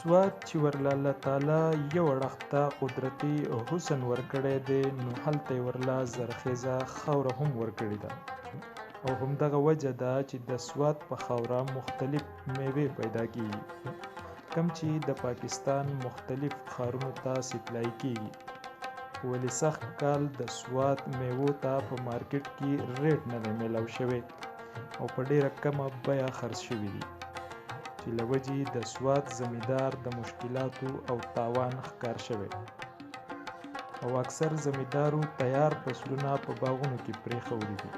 سواد چې ورله الله تعالی یو اړخ ته قدرتي حسن ورکړی دی نو هلته یې ورله زرخیزه خاوره هم ورکړې ده او همدغه وجه ده چې د سواد په خاوره مختلف میوې پیدا کیږي کوم چې د پاکستان مختلف ښارونو ته سپلای کیږي ولې سخت کال د سواد میوو ته په مارکیټ کې ریټ نه دی میلاو شوی او په ډیره کمه بیه خرڅ شوي دي چې له وجې د سواد زمیندار د مشکلاتو او تاوان ښکار شوی او اکثر زمیندارو تیار فصلونه په باغونو کې پرېښودي دي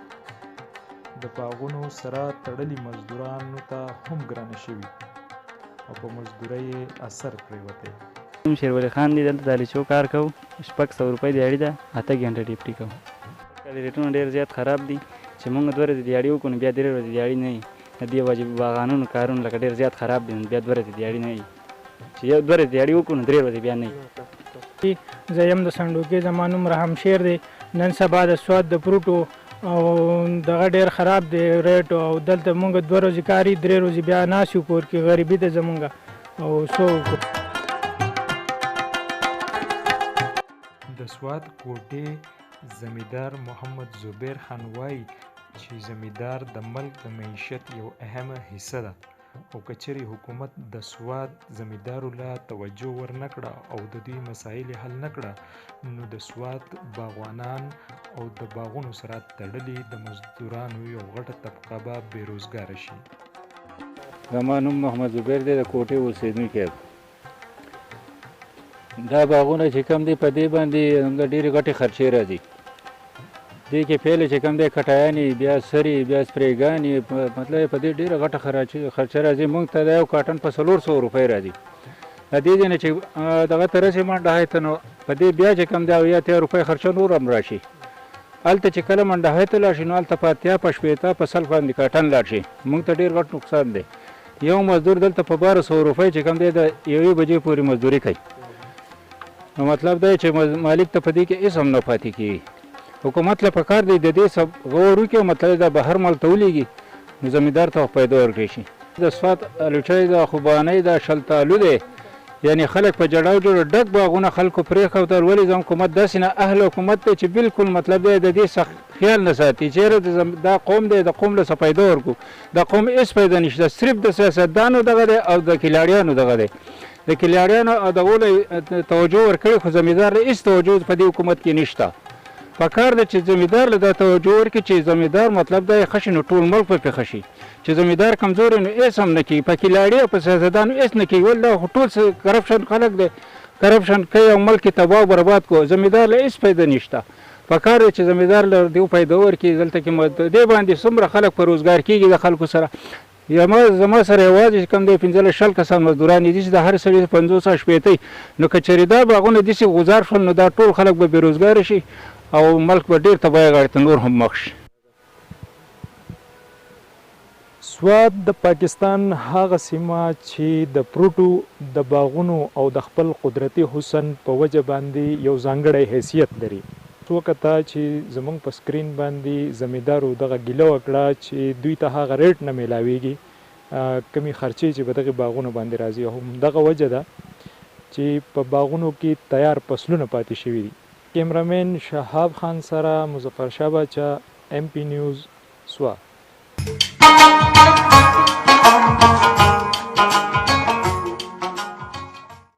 د باغونو سره تړلي مزدورانو ته هم ګرانه شوي او په مزدورۍ یې اثر پرېوتی. شیرولی خان دی دلته د الیچو کار کوو 600 روپۍ دیاړي ده 8 ګنټه ډیوټي کوو. ریټونه ډېر زیات خراب دي چې موږ 2 ورځې دیاړي وکړو نو بیا 3 ورځې دیاړي نه وي د دې وجې باغانونو کارونه لکه ډېر زیات خراب دي نو بیا 2 ورځې دیاړي نه وي چې یو 2 ورځې دیاړي وکړو نو 3 ورځې بیا نه وي. زه یم د سنډوکې زما نوم رحم شیر دی. نن سبا د سواد د فروټو او دغه ډېر خراب دی ریټ او دلته موږ 2 ورځې کاري 3 ورځې بیا ناست یو کور کې غریبي ده زموږ او څه وکړو. د سواد کوټې زمیندار محمد زبیر خان وایي چې زمیندار د ملک د معیشت یو اهمه حصه ده او که چیرې حکومت د سواد زمیندارو له توجه ورنه کړه او د دوی مسایل حل نه کړه نو د سواد باغوانان او د باغونو سره تړلي د مزدورانو یو غټه طبقه به بېروزګاره شي. زما نوم محمد زبیر دی د کوټې اوسېدونکی یم. دا باغونه چې کوم دی په دې باندې ډېرې غټې خرچې راځي. دې کې پهلې چې کوم دی کټایانې بیا سرې بیا سپرېګانې مطلب په دې ډېره غټه خرچه راځي. موږ ته دا یو کاټن په 400 روپۍ راځي. د دې ځای نه چې دغه ته رسې منډه هی ته نو په دې بیا چې کوم دی 80 روپۍ خرچه نور هم راشي. هلته چې کله منډه هی ته لاړ شي نو هلته په 80 په 80 په 100 باندې کاټن لاړ شي. موږ ته ډېر غټ نقصان دی. یو مزدور دلته په 1200 روپۍ چې کوم دی د 1 بجې پورې مزدوري کوي. نو مطلب دا چې مالک ته په دې کې هېڅ هم نه پاتې کېږي. حکومت له پکار دی د دې غور وکړي او مطلب دا بهر مال ته ولېږي نو زمیندار ته پیدا ورکړی شي. د سواد الوچۍ ده خوبانۍ ده شلتالو دی یعنې خلک په جړاو جوړ ډک باغونه خلکو پرېښودل. ولې زموږ حکومت داسې نه اهل حکومت دی چې بالکل مطلب دی د دې خیال نه ساتي چېرې دا قوم دی د قوم له څه پیدا ورکړو. د قوم هېڅ پیدا نشته صرف د سیاستدانو دغه دی او د کلاړیانو دغه دی. د کلاړیانو او دغو له توجه ورکړې خو زمیندار له هېڅ توجه په دې حکومت کې نشته. پکار ده چې زمیندار له دا توجه ورکړي چې زمیندار مطلب دا یې ښه شي نو ټول ملک پرې ښه شي. چې زمیندار کمزوری نو هېڅ هم نه کېږي. په کلاړي او په سیاستدانو هېڅ نه کېږي. ولې دا خو ټول کرپشن خلک دی کرپشن کوي او ملک یې تباه او برباد کړو. زمیندار له هېڅ پیدا نشته. پکار دی چې زمیندار له دې پیدا ورکړي. دلته کې دې باندې څومره خلک په روزګار کېږي د خلکو سره. زما سره یوازې چې کوم دی 15 کسان مزدوران دي چې د هر سړي 50 شپېتۍ نو که چېرې دا باغونه داسې غوځار شول نو دا ټول خلک به بېروزګاره شي او ملک به ډېر تباه غاړې ته نور هم مخ شي. سواد د پاکستان هغه سیمه چې د فروټو د باغونو او د خپل قدرتي حسن په وجه باندې یو ځانګړی حیثیت لري. وکته چې زمونږ په سکرین باندې زمیندارو دغه ګیله وکړه چې دوی ته هغه ریټ نه میلاویږي کمی خرچې چې په دغه باغونو باندې راځي. هم دغه وجه ده چې په باغونو کې تیار فصلونه پاتې شوي دي. کیمرامین شهاب خان سره مظفر شاه باچا MP نیوز سواد.